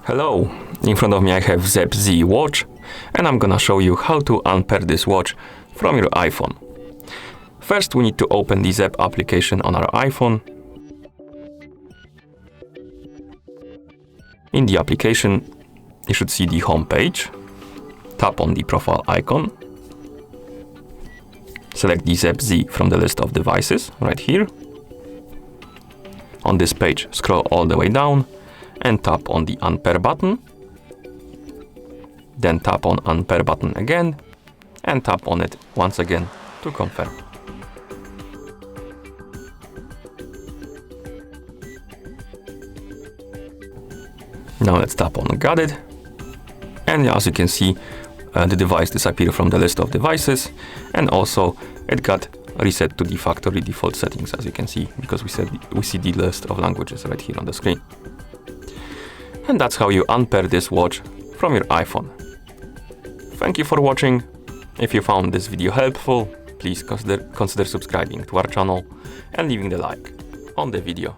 Hello, in front of me I have Zepp Z watch, and I'm gonna show you how to unpair this watch from your iPhone. First we need to open the Zepp application on our iPhone. In the application you should see the home page. Tap on the profile icon. Select the Zepp Z from the list of devices right here. On this page scroll all the way down and tap on the Unpair button. Then tap on Unpair button again and tap on it once again to confirm. Now let's tap on Got it. And as you can see, the device disappeared from the list of devices, and also it got reset to the factory default settings, as you can see, because we see the list of languages right here on the screen. And that's how you unpair this watch from your iPhone. Thank you for watching. If you found this video helpful, please consider subscribing to our channel and leaving the like on the video.